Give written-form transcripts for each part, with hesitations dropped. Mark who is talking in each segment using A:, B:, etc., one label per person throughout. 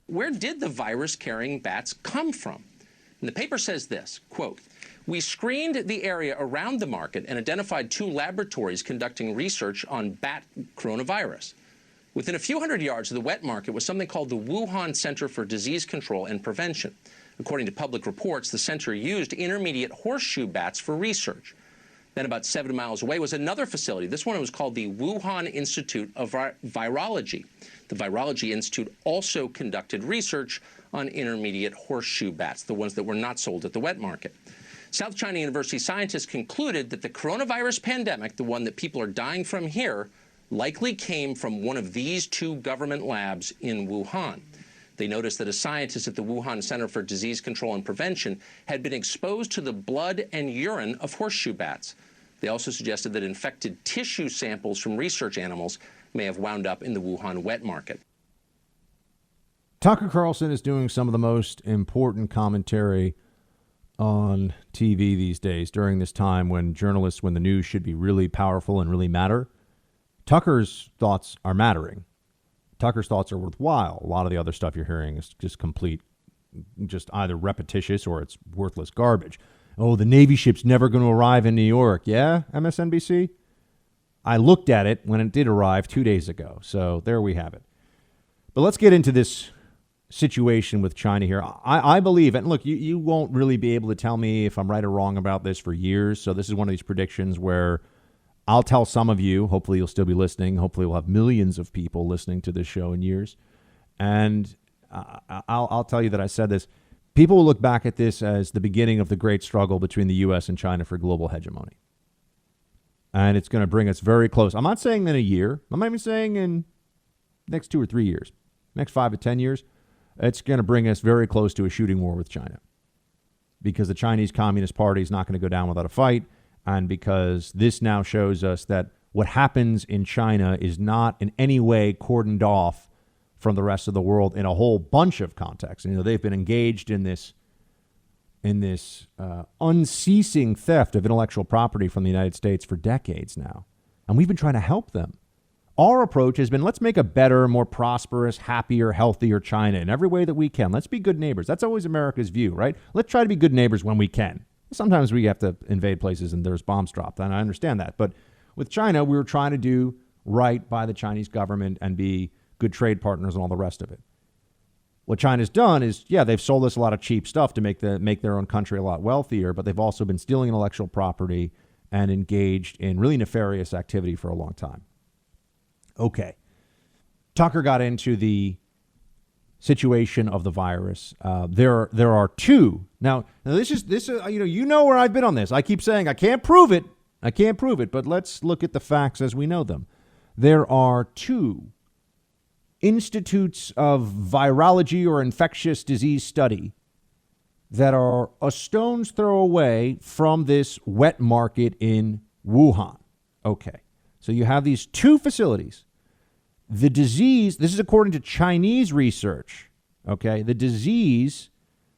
A: Where did the virus-carrying bats come from? And the paper says this, quote, "We screened the area around the market and identified 2 laboratories conducting research on bat coronavirus. Within a few hundred yards of the wet market was something called the Wuhan Center for Disease Control and Prevention. According to public reports, the center used intermediate horseshoe bats for research. Then about 7 miles away was another facility. This one was called the Wuhan Institute of Virology. The Virology Institute also conducted research on intermediate horseshoe bats, the ones that were not sold at the wet market. South China University scientists concluded that the coronavirus pandemic, the one that people are dying from here, likely came from one of these 2 government labs in Wuhan. They noticed that a scientist at the Wuhan Center for Disease Control and Prevention had been exposed to the blood and urine of horseshoe bats. They also suggested that infected tissue samples from research animals may have wound up in the Wuhan wet market."
B: Tucker Carlson is doing some of the most important commentary on TV these days during this time when journalists, when the news should be really powerful and really matter. Tucker's thoughts are mattering. Tucker's thoughts are worthwhile. A lot of the other stuff you're hearing is just complete, just either repetitious or it's worthless garbage. Oh, the Navy ship's never going to arrive in New York. Yeah, MSNBC? I looked at it when it did arrive 2 days ago. So there we have it. But let's get into this situation with China here. I believe, and look, you won't really be able to tell me if I'm right or wrong about this for years. So this is one of these predictions where I'll tell some of you, hopefully you'll still be listening. Hopefully we'll have millions of people listening to this show in years. And I'll tell you that I said this. People will look back at this as the beginning of the great struggle between the U.S. and China for global hegemony. And it's going to bring us very close. I'm not saying in a year. I'm not even saying in next 2 or 3 years, next 5 to 10 years. It's going to bring us very close to a shooting war with China because the Chinese Communist Party is not going to go down without a fight. And because this now shows us that what happens in China is not in any way cordoned off from the rest of the world in a whole bunch of contexts. And, they've been engaged in this unceasing theft of intellectual property from the United States for decades now. And we've been trying to help them. Our approach has been, let's make a better, more prosperous, happier, healthier China in every way that we can. Let's be good neighbors. That's always America's view, right? Let's try to be good neighbors when we can. Sometimes we have to invade places and there's bombs dropped, and I understand that. But with China, we were trying to do right by the Chinese government and be good trade partners and all the rest of it. What China's done is, they've sold us a lot of cheap stuff to make their own country a lot wealthier, but they've also been stealing intellectual property and engaged in really nefarious activity for a long time. Okay. Tucker got into the situation of the virus. There are 2. Now this is where I've been on this. I keep saying I can't prove it, but let's look at the facts as we know them. There are 2 institutes of virology or infectious disease study that are a stone's throw away from this wet market in Wuhan. Okay. So you have these 2 facilities. The disease, this is according to Chinese research, okay? The disease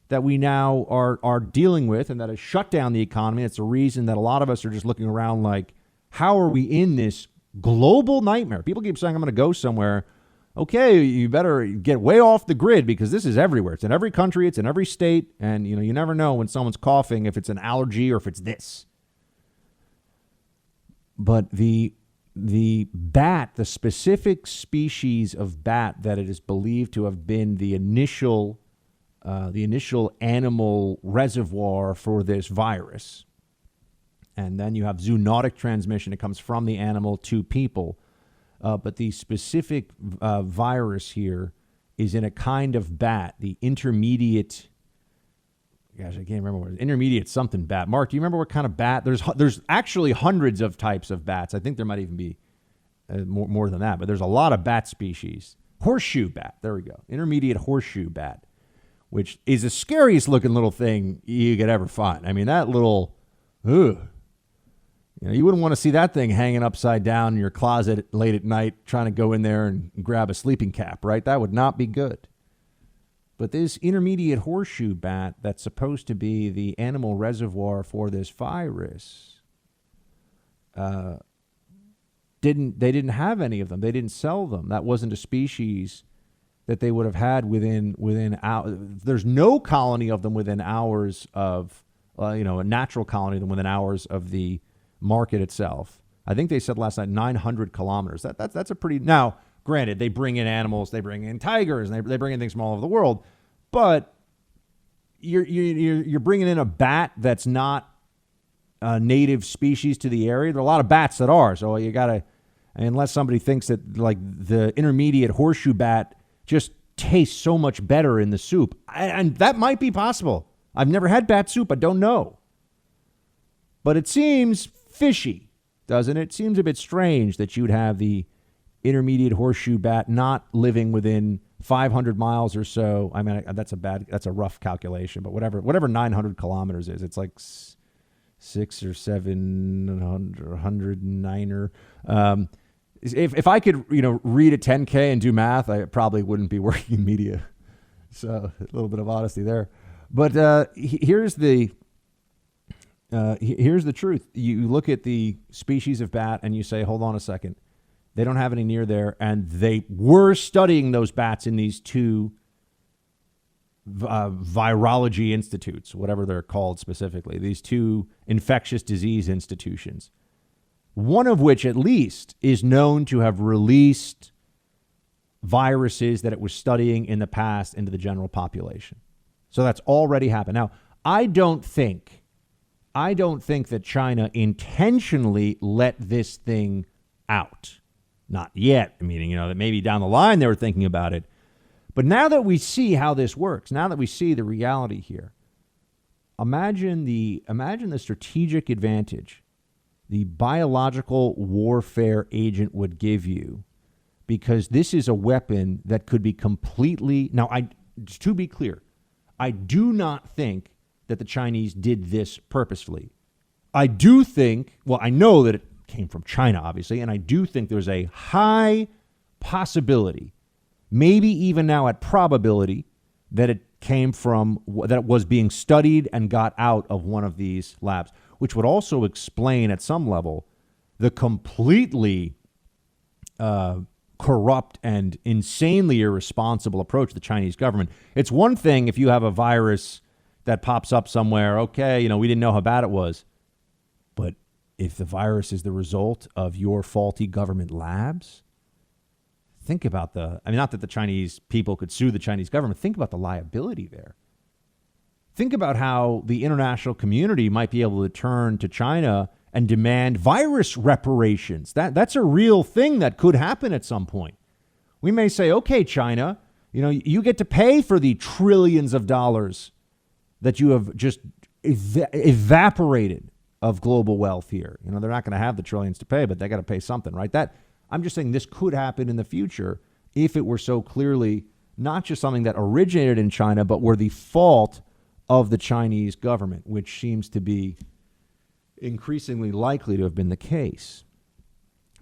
B: that we now are dealing with and that has shut down the economy, it's a reason that a lot of us are just looking around like, how are we in this global nightmare? People keep saying, I'm going to go somewhere. Okay, you better get way off the grid because this is everywhere. It's in every country. It's in every state. And, you never know when someone's coughing if it's an allergy or if it's this. But the bat, the specific species of bat that it is believed to have been the initial animal reservoir for this virus. And then you have zoonotic transmission. It comes from the animal to people. But the specific virus here is in a kind of bat, the intermediate. Gosh, I can't remember what it is. Intermediate something bat. Mark, do you remember what kind of bat? There's actually hundreds of types of bats. I think there might even be more than that, but there's a lot of bat species. Horseshoe bat. There we go. Intermediate horseshoe bat, which is the scariest looking little thing you could ever find. I mean, that little, you wouldn't want to see that thing hanging upside down in your closet late at night trying to go in there and grab a sleeping cap, right? That would not be good. But this intermediate horseshoe bat that's supposed to be the animal reservoir for this virus, they didn't have any of them. They didn't sell them. That wasn't a species that they would have had within hours. There's no colony of them within hours of, a natural colony of them within hours of the market itself. I think they said last night 900 kilometers. That's a pretty. Now, granted, they bring in animals, they bring in tigers, and they bring in things from all over the world, but you're bringing in a bat that's not a native species to the area. There are a lot of bats that are, so you gotta, unless somebody thinks that like the intermediate horseshoe bat just tastes so much better in the soup, and that might be possible. I've never had bat soup. I don't know, but it seems fishy, doesn't it? It seems a bit strange that you'd have the intermediate horseshoe bat not living within 500 miles or so. I mean, that's a rough calculation, but whatever 900 kilometers is, it's like 6 or 709er. If I could, read a 10K and do math, I probably wouldn't be working in media. So a little bit of honesty there. But here's the truth. You look at the species of bat and you say, hold on a second. They don't have any near there. And they were studying those bats in these two virology institutes, whatever they're called specifically, these two infectious disease institutions, one of which at least is known to have released viruses that it was studying in the past into the general population. So that's already happened. Now, I don't think that China intentionally let this thing out. Not yet. Meaning, that maybe down the line they were thinking about it. But now that we see how this works, now that we see the reality here, imagine the strategic advantage the biological warfare agent would give you, because this is a weapon that could be completely. Now, to be clear, I do not think that the Chinese did this purposefully. I do think, I know that it came from China, obviously, and I do think there's a high possibility, maybe even now at probability, that it came from, that it was being studied and got out of one of these labs, which would also explain at some level the completely corrupt and insanely irresponsible approach of the Chinese government. It's one thing if you have a virus that pops up somewhere, okay, we didn't know how bad it was. But if the virus is the result of your faulty government labs, think about not that the Chinese people could sue the Chinese government. Think about the liability there. Think about how the international community might be able to turn to China and demand virus reparations. That's a real thing that could happen at some point. We may say, okay, China, you get to pay for the trillions of dollars that you have just evaporated of global wealth here. They're not going to have the trillions to pay, but they got to pay something, right? I'm just saying this could happen in the future if it were so clearly not just something that originated in China, but were the fault of the Chinese government, which seems to be increasingly likely to have been the case.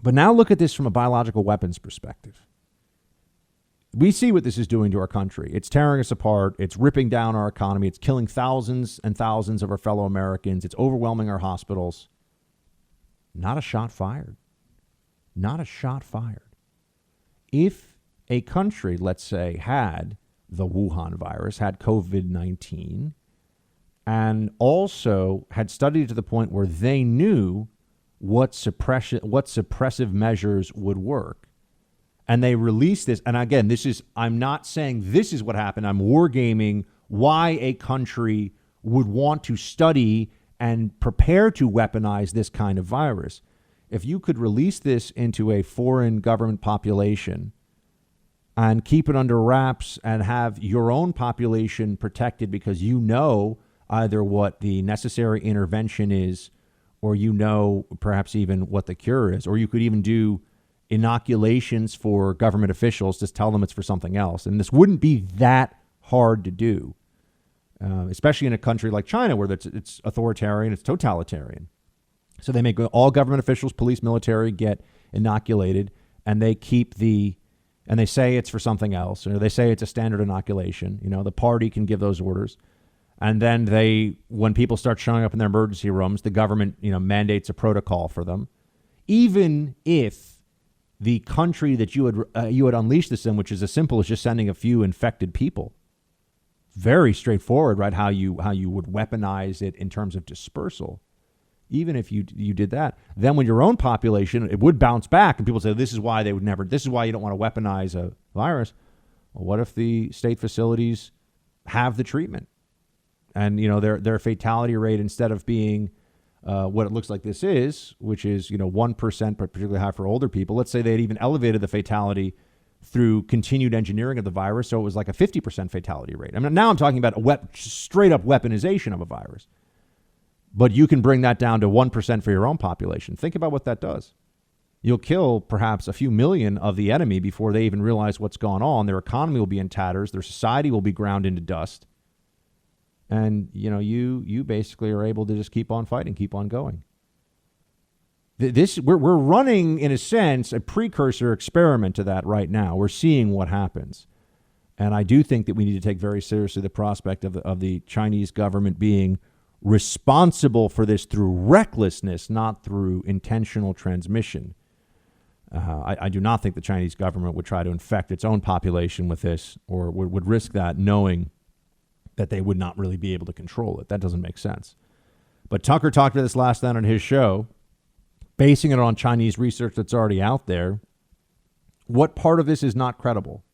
B: But now look at this from a biological weapons perspective. We see what this is doing to our country. It's tearing us apart. It's ripping down our economy. It's killing thousands and thousands of our fellow Americans. It's overwhelming our hospitals. Not a shot fired. Not a shot fired. If a country, let's say, had the Wuhan virus, had COVID-19, and also had studied to the point where they knew what suppressive measures would work, and they released this, and again, I'm not saying this is what happened. I'm wargaming why a country would want to study and prepare to weaponize this kind of virus. If you could release this into a foreign government population and keep it under wraps and have your own population protected because either what the necessary intervention is, or perhaps even what the cure is, or you could even do inoculations for government officials, just tell them it's for something else. And this wouldn't be that hard to do, especially in a country like China where it's authoritarian, it's totalitarian. So they make all government officials, police, military get inoculated, and they and they say it's for something else, or they say it's a standard inoculation. The party can give those orders. And then when people start showing up in their emergency rooms, the government, mandates a protocol for them. Even if the country that you would unleash this in, which is as simple as just sending a few infected people. Very straightforward, right? How you would weaponize it in terms of dispersal. Even if you did that, then when your own population, it would bounce back, and people say this is why they would never. This is why you don't want to weaponize a virus. Well, what if the state facilities have the treatment, and their fatality rate, instead of being what it looks like this is, which is 1%, but particularly high for older people. Let's say they had even elevated the fatality through continued engineering of the virus, so it was like a 50% fatality rate. I mean, now I'm talking about straight up weaponization of a virus. But you can bring that down to 1% for your own population. Think about what that does. You'll kill perhaps a few million of the enemy before they even realize what's going on. Their economy will be in tatters. Their society will be ground into dust. And, you basically are able to just keep on fighting, keep on going. We're running, in a sense, a precursor experiment to that right now. We're seeing what happens. And I do think that we need to take very seriously the prospect of the Chinese government being responsible for this through recklessness, not through intentional transmission. I do not think the Chinese government would try to infect its own population with this, or would risk that, knowing that they would not really be able to control it. That doesn't make sense. But Tucker talked about this last night on his show, basing it on Chinese research that's already out there. What part of this is not credible?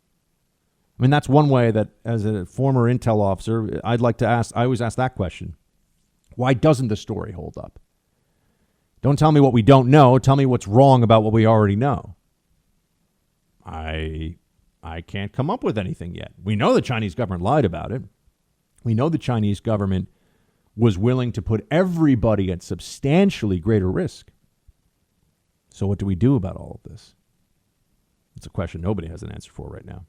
B: I mean, that's one way that, as a former intel officer, I always ask that question. Why doesn't the story hold up? Don't tell me what we don't know. Tell me what's wrong about what we already know. I can't come up with anything yet. We know the Chinese government lied about it. We know the Chinese government was willing to put everybody at substantially greater risk. So what do we do about all of this? It's a question nobody has an answer for right now.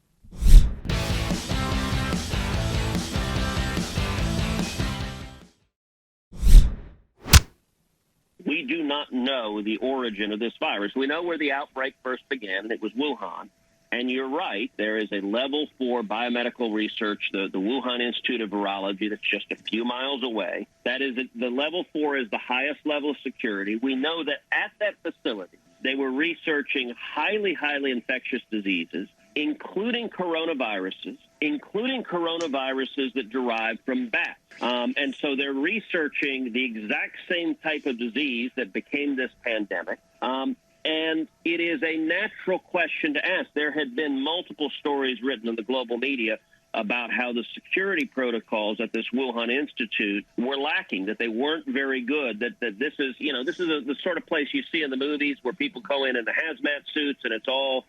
C: We do not know the origin of this virus. We know where the outbreak first began, and it was Wuhan. And you're right, there is a level 4 biomedical research, the Wuhan Institute of Virology, that's just a few miles away. That is, the level 4 is the highest level of security. We know that at that facility, they were researching highly, highly infectious diseases, including coronaviruses that derive from bats. And so they're researching the exact same type of disease that became this pandemic. And it is a natural question to ask. There had been multiple stories written in the global media about how the security protocols at this Wuhan Institute were lacking, that they weren't very good, that this is the sort of place you see in the movies where people go in the hazmat suits and it's all,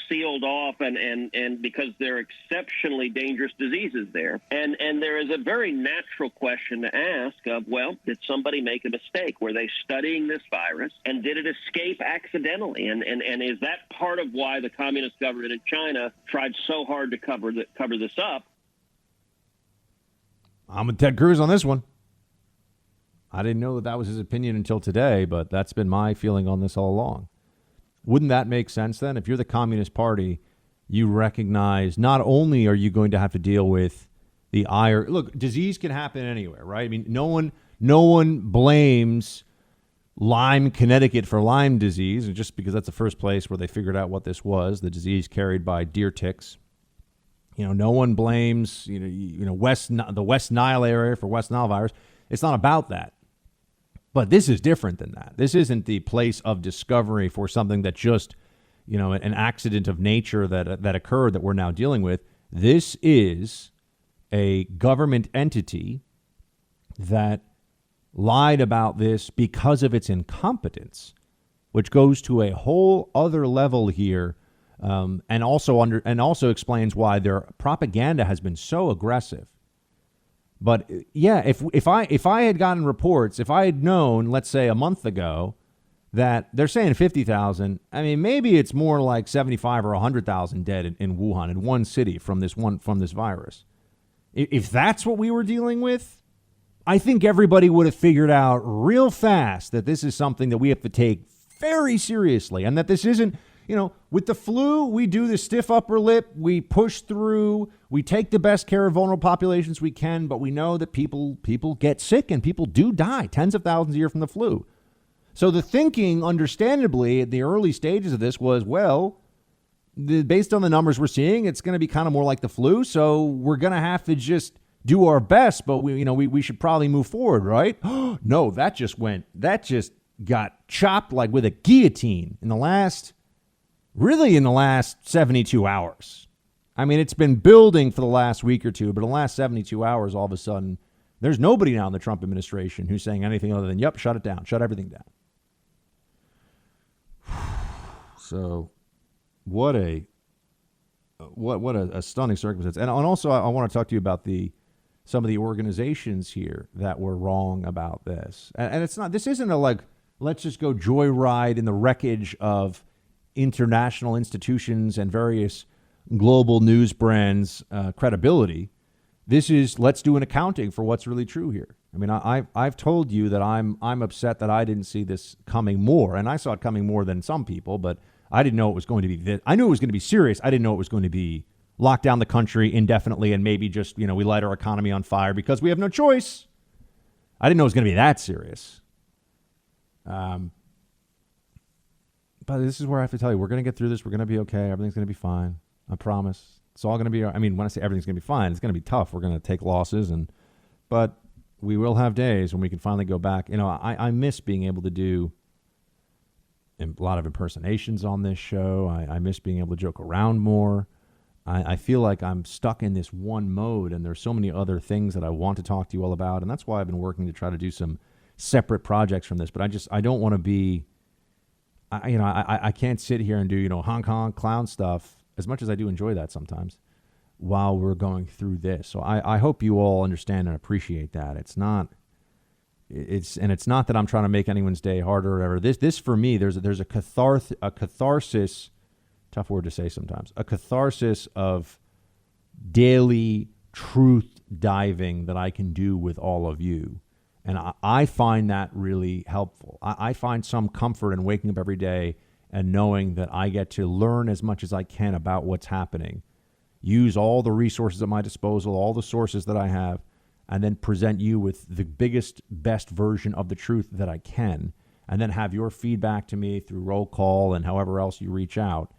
C: sealed off and because there are exceptionally dangerous diseases there. And there is a very natural question to ask of, well, did somebody make a mistake? Were they studying this virus and did it escape accidentally? And is that part of why the communist government in China tried so hard to cover this up?
B: I'm with Ted Cruz on this one. I didn't know that was his opinion until today, but that's been my feeling on this all along. Wouldn't that make sense then? If you're the Communist Party, you recognize not only are you going to have to deal with the ire. Look, disease can happen anywhere, right? I mean, no one blames Lyme, Connecticut for Lyme disease, and just because that's the first place where they figured out what this was, the disease carried by deer ticks. No one blames, the West Nile area for West Nile virus. It's not about that. But this is different than that. This isn't the place of discovery for something that just, an accident of nature that occurred that we're now dealing with. This is a government entity that lied about this because of its incompetence, which goes to a whole other level here. And also explains why their propaganda has been so aggressive. But yeah, if I had gotten reports, if I had known, let's say a month ago, that they're saying 50,000, I mean, maybe it's more like 75 or 100,000 dead in Wuhan, in one city from this virus. If that's what we were dealing with, I think everybody would have figured out real fast that this is something that we have to take very seriously, and that this isn't. With the flu, we do the stiff upper lip. We push through. We take the best care of vulnerable populations we can, but we know that people get sick and people do die, tens of thousands a year from the flu. So the thinking, understandably, at the early stages of this was, well, based on the numbers we're seeing, it's going to be kind of more like the flu. So we're going to have to just do our best, but we should probably move forward, right? No, that just got chopped like with a guillotine in the last 72 hours. I mean, it's been building for the last week or two, but in the last 72 hours, all of a sudden, there's nobody now in the Trump administration who's saying anything other than, yep, shut it down, shut everything down. So what a stunning circumstance. And also, I want to talk to you about some of the organizations here that were wrong about this. And this isn't let's just go joyride in the wreckage of international institutions and various global news brands' credibility. This is, let's do an accounting for what's really true here. I mean, I've told you that I'm upset that I didn't see this coming more, and I saw it coming more than some people, but I didn't know it was going to be this. I knew it was going to be serious. I didn't know it was going to be lock down the country indefinitely and maybe just, we light our economy on fire because we have no choice. I didn't know it was going to be that serious. But this is where I have to tell you, we're going to get through this. We're going to be okay. Everything's going to be fine. I promise. It's all going to be, when I say everything's going to be fine, it's going to be tough. We're going to take losses, but we will have days when we can finally go back. I miss being able to do a lot of impersonations on this show. I miss being able to joke around more. I feel like I'm stuck in this one mode, and there's so many other things that I want to talk to you all about, and that's why I've been working to try to do some separate projects from this. But I don't want to be, I can't sit here and do, Hong Kong clown stuff, as much as I do enjoy that sometimes, while we're going through this. So I hope you all understand and appreciate that. It's not that I'm trying to make anyone's day harder or whatever. This for me, there's a catharsis, tough word to say sometimes, a catharsis of daily truth diving that I can do with all of you. And I find that really helpful. I find some comfort in waking up every day and knowing that I get to learn as much as I can about what's happening, use all the resources at my disposal, all the sources that I have, and then present you with the biggest, best version of the truth that I can, and then have your feedback to me through roll call and however else you reach out,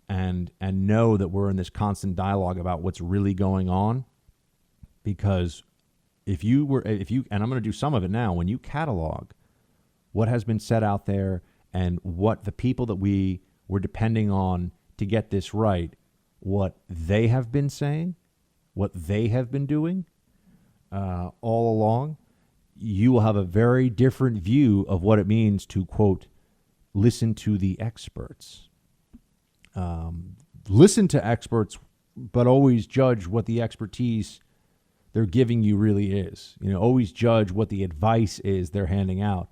B: and know that we're in this constant dialogue about what's really going on. Because if you, and I'm going to do some of it now, when you catalog what has been said out there and what the people that we were depending on to get this right, what they have been saying, what they have been doing all along, you will have a very different view of what it means to, quote, listen to the experts. Listen to experts, but always judge what the expertise they're giving you really is. Always judge what the advice is they're handing out.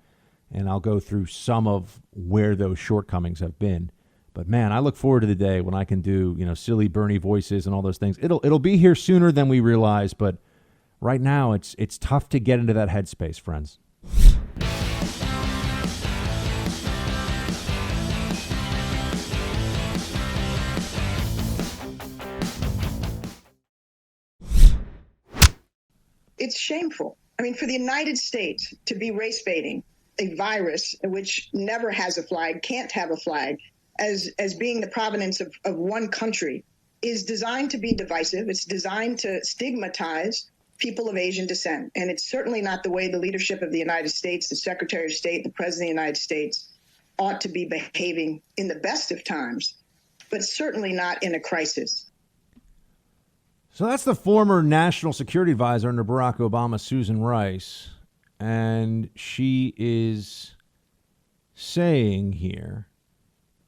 B: And I'll go through some of where those shortcomings have been. But man, I look forward to the day when I can do, silly Bernie voices and all those things. It'll be here sooner than we realize, but right now it's tough to get into that headspace, friends.
D: It's shameful. For the United States to be race baiting a virus which never has a flag, can't have a flag, as being the provenance of one country, is designed to be divisive. It's designed to stigmatize people of Asian descent. And it's certainly not the way the leadership of the United States, the Secretary of State, the President of the United States ought to be behaving in the best of times, but certainly not in a crisis.
B: So that's the former National Security Advisor under Barack Obama, Susan Rice. And she is saying here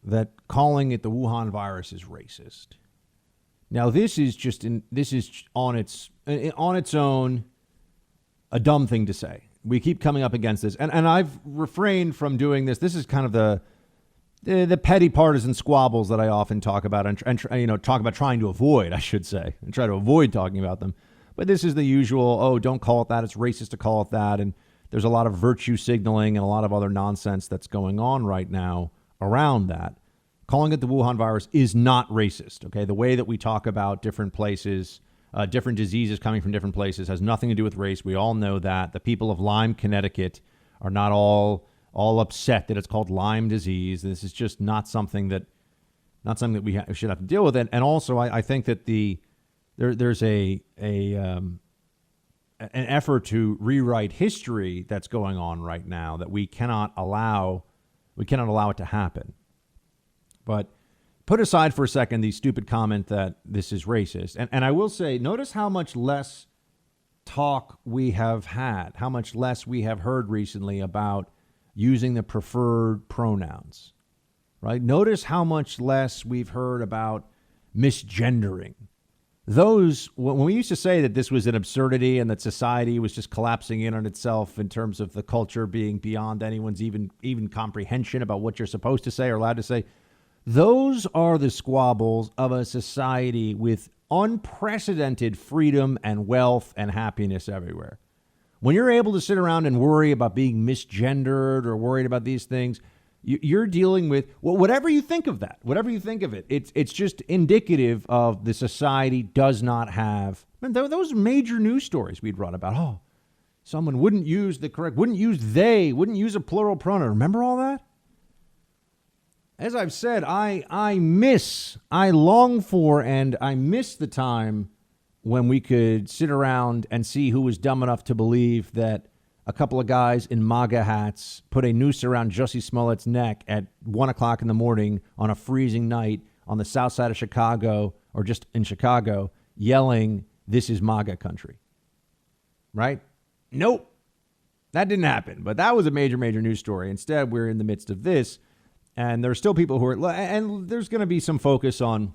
B: that calling it the Wuhan virus is racist. Now, this is on its own a dumb thing to say. We keep coming up against this, and I've refrained from doing this. This is kind of the petty partisan squabbles that I often talk about and talk about trying to avoid, I should say, and try to avoid talking about them. But this is the usual, don't call it that. It's racist to call it that. And there's a lot of virtue signaling and a lot of other nonsense that's going on right now around that. Calling it the Wuhan virus is not racist, okay? The way that we talk about different places, different diseases coming from different places has nothing to do with race. We all know that. The people of Lyme, Connecticut are not all all upset that it's called Lyme disease. This is just not something that we should have to deal with. And also, I think that there's an effort to rewrite history that's going on right now that we cannot allow it to happen. But put aside for a second the stupid comment that this is racist. And I will say, notice how much less talk we have had, how much less we have heard recently about using the preferred pronouns, right? Notice how much less we've heard about misgendering. Those, when we used to say that this was an absurdity and that society was just collapsing in on itself in terms of the culture being beyond anyone's even comprehension about what you're supposed to say or allowed to say, those are the squabbles of a society with unprecedented freedom and wealth and happiness everywhere. When you're able to sit around and worry about being misgendered or worried about these things, you're dealing with, well, whatever you think of that, whatever you think of it, it's just indicative of the society does not have. I mean, those major news stories we'd run about. Oh, someone wouldn't use they, wouldn't use a plural pronoun. Remember all that? As I've said, I long for, and I miss the time when we could sit around and see who was dumb enough to believe that a couple of guys in MAGA hats put a noose around Jussie Smollett's neck at 1 o'clock in the morning on a freezing night on the south side of Chicago, or just in Chicago, yelling, "This is MAGA country." Right? Nope. That didn't happen. But that was a major, major news story. Instead, we're in the midst of this. And there are still people who are, and there's going to be some focus on,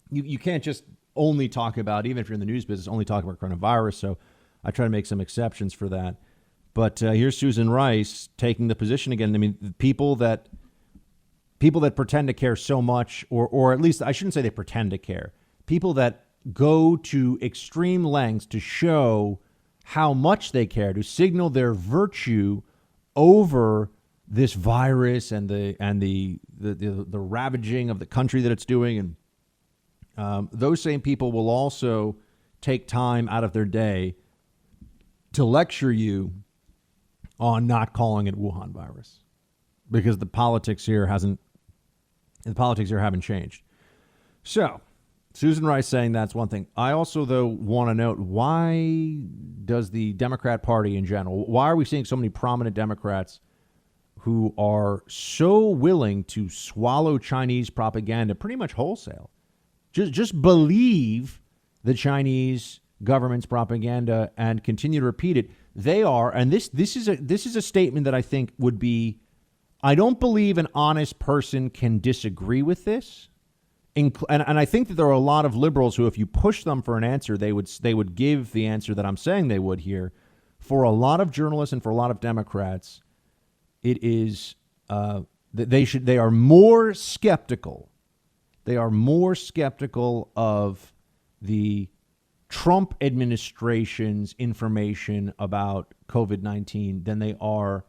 B: you can't just only talk about, even if you're in the news business, only talk about coronavirus. So I try to make some exceptions for that. But here's Susan Rice taking the position again. I mean, people that pretend to care so much, or at least I shouldn't say they pretend to care. People that go to extreme lengths to show how much they care, to signal their virtue over this virus and the ravaging of the country that it's doing. And those same people will also take time out of their day to lecture you on not calling it Wuhan virus, because the politics here haven't changed. So Susan Rice saying that's one thing. I also, though, want to note, why does the Democrat Party in general, why are we seeing so many prominent Democrats who are so willing to swallow Chinese propaganda pretty much wholesale? Just believe the Chinese government's propaganda and continue to repeat it. They are, and this is a statement that I think would be, I don't believe an honest person can disagree with this. And I think that there are a lot of liberals who, if you push them for an answer, they would give the answer that I'm saying they would here. For a lot of journalists and for a lot of Democrats, it is they are more skeptical. They are more skeptical of the Trump administration's information about COVID-19 than they are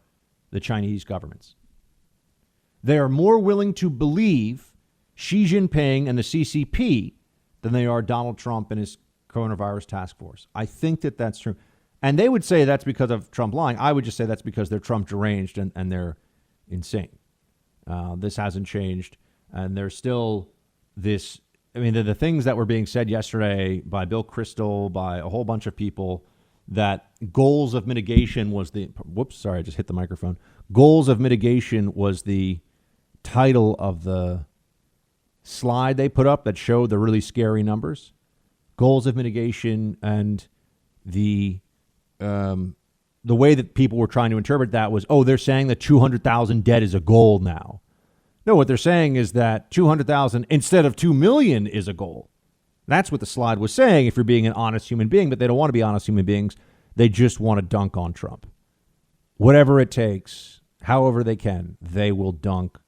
B: the Chinese government's. They are more willing to believe Xi Jinping and the CCP than they are Donald Trump and his coronavirus task force. I think that that's true. And they would say that's because of Trump lying. I would just say that's because they're Trump deranged and they're insane. This hasn't changed. And there's still this. I mean, the things that were being said yesterday by Bill Kristol, by a whole bunch of people, that goals of mitigation was the, whoops, sorry, I just hit the microphone. Goals of mitigation was the title of the slide they put up that showed the really scary numbers. Goals of mitigation, and the way that people were trying to interpret that was, oh, they're saying that 200,000 dead is a goal now. No, what they're saying is that 200,000 instead of 2 million is a goal. That's what the slide was saying, if you're being an honest human being, but they don't want to be honest human beings. They just want to dunk on Trump. Whatever it takes, however they can, they will dunk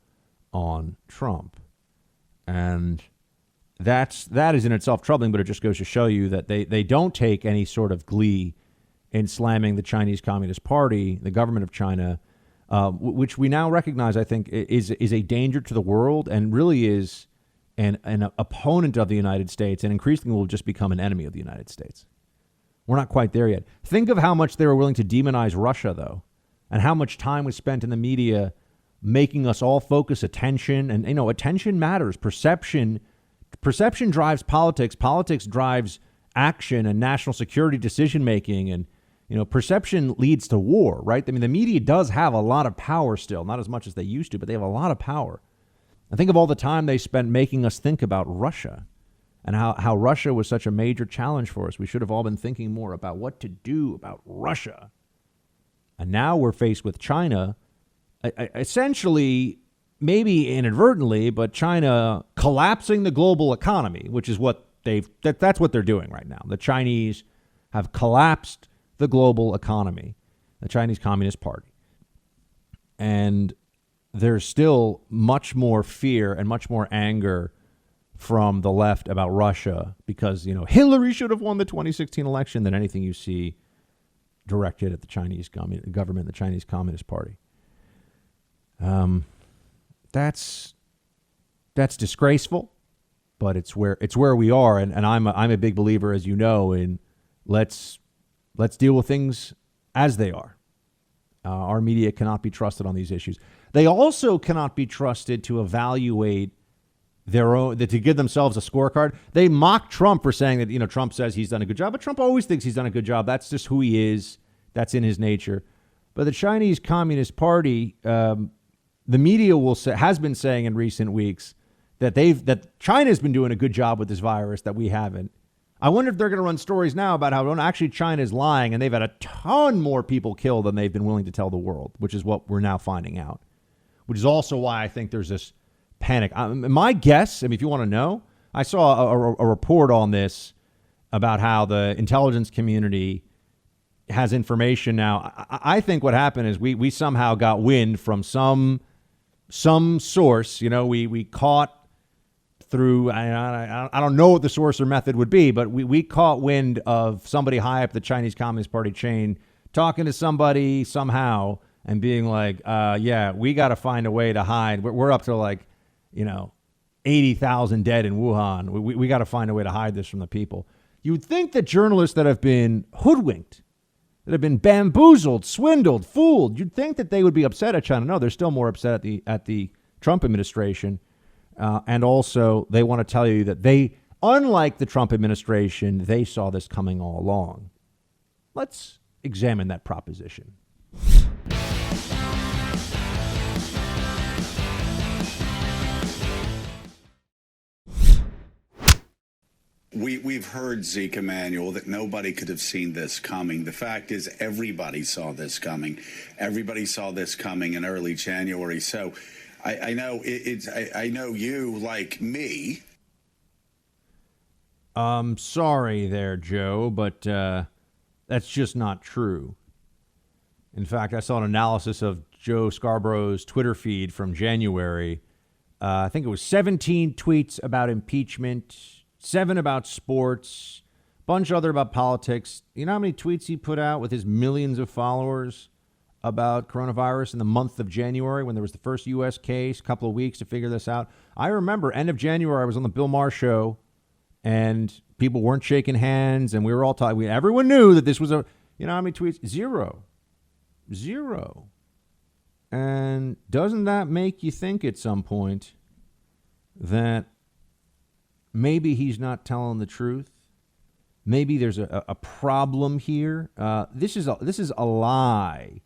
B: on Trump. And that is in itself troubling, but it just goes to show you that they don't take any sort of glee in slamming the Chinese Communist Party, the government of China, which we now recognize, I think, is a danger to the world and really is an opponent of the United States, and increasingly will just become an enemy of the United States. We're not quite there yet. Think of how much they were willing to demonize Russia, though. and how much time was spent in the media making us all focus attention. And, attention matters. Perception drives politics. Politics drives action and national security decision making. And, perception leads to war, right? I mean, the media does have a lot of power still, not as much as they used to, but they have a lot of power. I think of all the time they spent making us think about Russia and how Russia was such a major challenge for us. We should have all been thinking more about what to do about Russia. And now we're faced with China, essentially, maybe inadvertently, but China collapsing the global economy, which is what that's what they're doing right now. The Chinese have collapsed the global economy, the Chinese Communist Party. And there's still much more fear and much more anger from the left about Russia because, Hillary should have won the 2016 election than anything you see directed at the Chinese government, the Chinese Communist Party. That's disgraceful, but it's where we are. And I'm a big believer, as you know, in let's deal with things as they are. Our media cannot be trusted on these issues. They also cannot be trusted to evaluate their own, to give themselves a scorecard. They mock Trump for saying that, Trump says he's done a good job, but Trump always thinks he's done a good job. That's just who he is. That's in his nature. But the Chinese Communist Party, the media has been saying in recent weeks that China's been doing a good job with this virus that we haven't. I wonder if they're going to run stories now about how actually China is lying and they've had a ton more people killed than they've been willing to tell the world, which is what we're now finding out, which is also why I think there's this panic. My guess, if you want to know, I saw a report on this about how the intelligence community has information now. I think what happened is we somehow got wind from some source. We caught through, I don't know what the source or method would be, but we caught wind of somebody high up the Chinese Communist Party chain talking to somebody somehow and being like, yeah, we got to find a way to hide. We're up to 80,000 dead in Wuhan. We got to find a way to hide this from the people. You would think that journalists that have been hoodwinked, that have been bamboozled, swindled, fooled, you'd think that they would be upset at China. No, they're still more upset at the Trump administration. And also, they want to tell you that they, unlike the Trump administration, they saw this coming all along. Let's examine that proposition.
E: We've heard, Zeke Emanuel, that nobody could have seen this coming. The fact is, everybody saw this coming. Everybody saw this coming in early January. So I know I know you, like me.
B: Sorry there, Joe, but that's just not true. In fact, I saw an analysis of Joe Scarborough's Twitter feed from January. I think it was 17 tweets about impeachment, 7 about sports, bunch other about politics. You know how many tweets he put out with his millions of followers about coronavirus in the month of January when there was the first U.S. case, a couple of weeks to figure this out? I remember end of January, I was on the Bill Maher show and people weren't shaking hands and we were all talking. Everyone knew that this was how many tweets? Zero. And doesn't that make you think at some point that maybe he's not telling the truth? Maybe there's a problem here. This is a lie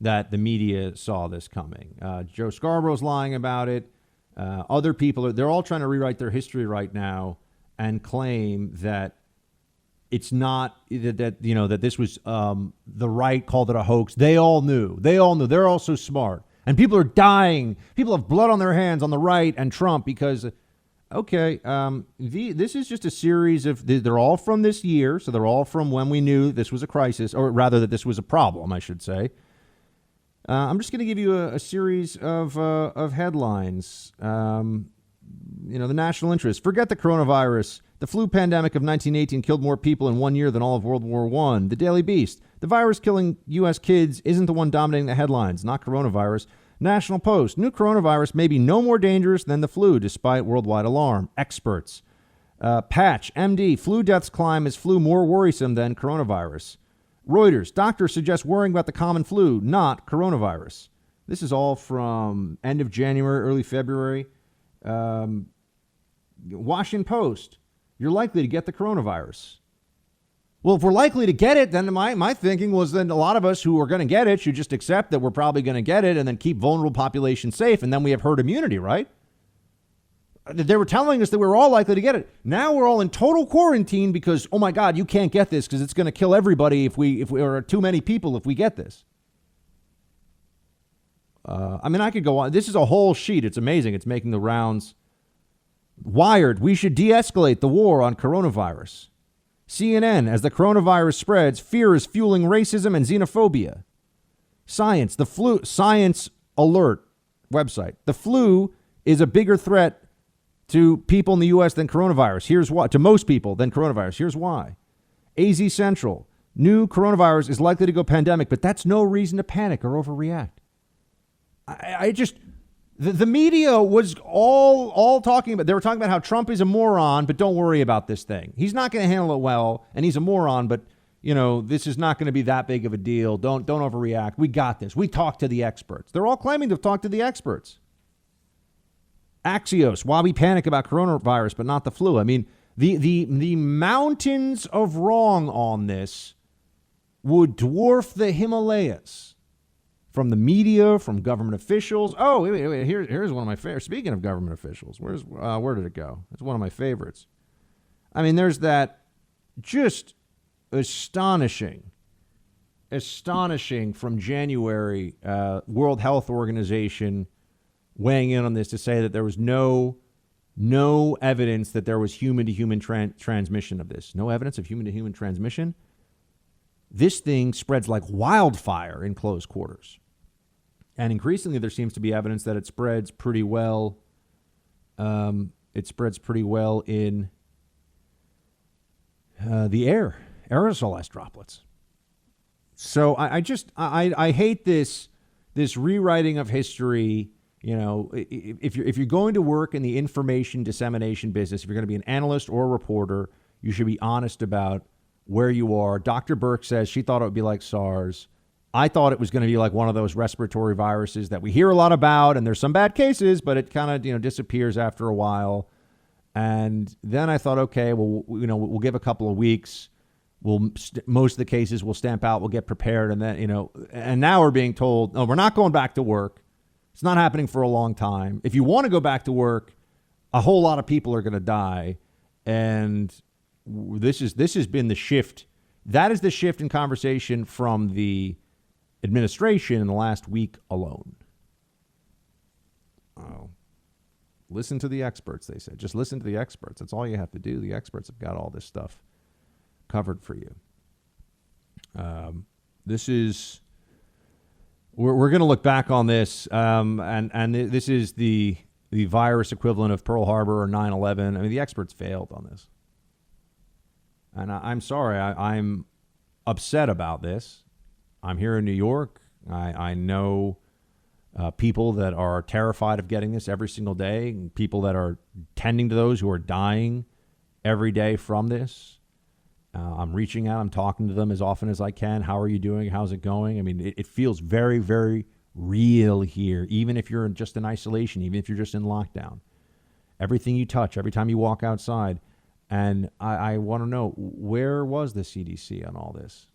B: that the media saw this coming. Joe Scarborough's lying about it. Other people they're all trying to rewrite their history right now and claim that it's not that this was the right called it a hoax. They all knew. They're all so smart. And people are dying. People have blood on their hands on the right and Trump because, this is just a series of, they're all from this year. So they're all from when we knew this was a crisis, or rather that this was a problem, I should say. I'm just going to give you a series of headlines. The national interest. Forget the coronavirus. The flu pandemic of 1918 killed more people in 1 year than all of World War I. The Daily Beast. The virus killing U.S. kids isn't the one dominating the headlines, not coronavirus. National Post. New coronavirus may be no more dangerous than the flu, despite worldwide alarm. Experts. Patch. MD. Flu deaths climb as flu more worrisome than coronavirus. Reuters, doctors suggest worrying about the common flu, not coronavirus. This is all from end of January, early February. Washington Post, you're likely to get the coronavirus. Well, if we're likely to get it, then my thinking was that a lot of us who are going to get it should just accept that we're probably going to get it and then keep vulnerable populations safe, and then we have herd immunity, right? They were telling us that we were all likely to get it. Now we're all in total quarantine because, oh my God, you can't get this because it's going to kill everybody if we are too many people if we get this. I could go on. This is a whole sheet. It's amazing. It's making the rounds. Wired, we should de-escalate the war on coronavirus. CNN, as the coronavirus spreads, fear is fueling racism and xenophobia. Science, the flu, Science Alert website. The flu is a bigger threat to people in the U.S. than coronavirus. Here's why. To most people than coronavirus. Here's why. AZ Central, new coronavirus is likely to go pandemic, but that's no reason to panic or overreact. The media was all talking about, they were talking about how Trump is a moron, but don't worry about this thing. He's not going to handle it well, and he's a moron, but, this is not going to be that big of a deal. Don't overreact. We got this. We talked to the experts. They're all claiming to have talked to the experts. Axios, why we panic about coronavirus, but not the flu. I mean, the mountains of wrong on this would dwarf the Himalayas. From the media, from government officials. Oh, wait. Here's one of my favorites. Speaking of government officials, where did it go? It's one of my favorites. I mean, there's that just astonishing from January World Health Organization weighing in on this to say that there was no evidence that there was human-to-human transmission of this. No evidence of human-to-human transmission. This thing spreads like wildfire in close quarters. And increasingly, there seems to be evidence that it spreads pretty well. It spreads pretty well in the air, aerosolized droplets. So I hate this rewriting of history. If you're going to work in the information dissemination business, if you're going to be an analyst or a reporter, you should be honest about where you are. Dr. Burke says she thought it would be like SARS. I thought it was going to be like one of those respiratory viruses that we hear a lot about, and there's some bad cases, but it kind of disappears after a while. And then I thought, okay, well, we'll give a couple of weeks. Most of the cases we'll stamp out, we'll get prepared, and then and now we're being told, no, we're not going back to work. It's not happening for a long time. If you want to go back to work, a whole lot of people are going to die, and this has been the shift. That is the shift in conversation from the administration in the last week alone. Oh, listen to the experts, they said. Just listen to the experts. That's all you have to do. The experts have got all this stuff covered for you. We're going to look back on this, and this is the virus equivalent of Pearl Harbor or 9/11. I mean, the experts failed on this. And I'm sorry, I'm upset about this. I'm here in New York. I know people that are terrified of getting this every single day, and people that are tending to those who are dying every day from this. I'm reaching out. I'm talking to them as often as I can. How are you doing? How's it going? I mean, it feels very, very real here, even if you're just in isolation, even if you're just in lockdown. Everything you touch, every time you walk outside. And I want to know, where was the CDC on all this?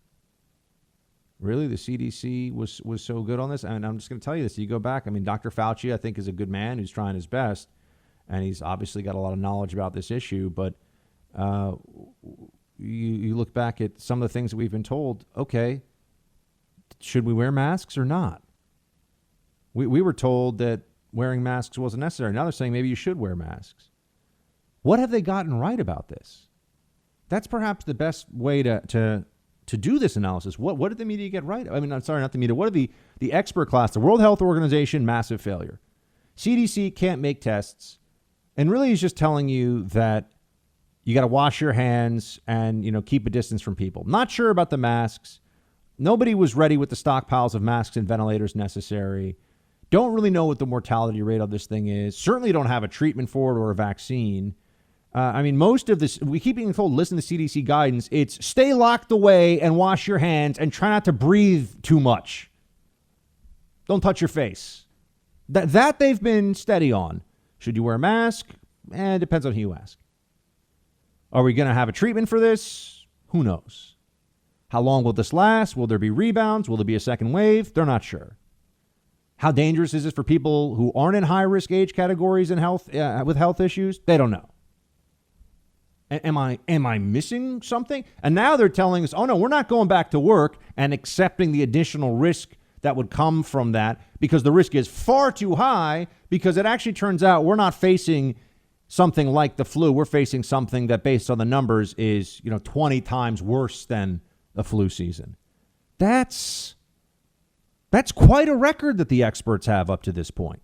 B: Really, the CDC was so good on this? And I'm just going to tell you this. You go back, I mean, Dr. Fauci, I think, is a good man who's trying his best. And he's obviously got a lot of knowledge about this issue. But you look back at some of the things that we've been told, okay, should we wear masks or not? We were told that wearing masks wasn't necessary. Now they're saying maybe you should wear masks. What have they gotten right about this? That's perhaps the best way to do this analysis. What did the media get right? I mean, I'm sorry, not the media. What did the expert class, the World Health Organization, massive failure. CDC can't make tests, and really is just telling you that you got to wash your hands and, keep a distance from people. Not sure about the masks. Nobody was ready with the stockpiles of masks and ventilators necessary. Don't really know what the mortality rate of this thing is. Certainly don't have a treatment for it or a vaccine. I mean, most of this, we keep being told, listen to CDC guidance. It's stay locked away and wash your hands and try not to breathe too much. Don't touch your face. That they've been steady on. Should you wear a mask? It depends on who you ask. Are we going to have a treatment for this? Who knows? How long will this last? Will there be rebounds? Will there be a second wave? They're not sure. How dangerous is this for people who aren't in high-risk age categories and health with health issues? They don't know. Am I missing something? And now they're telling us, oh, no, we're not going back to work and accepting the additional risk that would come from that because the risk is far too high because it actually turns out we're not facing something like the flu. We're facing something that, based on the numbers, is 20 times worse than the flu season. That's quite a record that the experts have up to this point.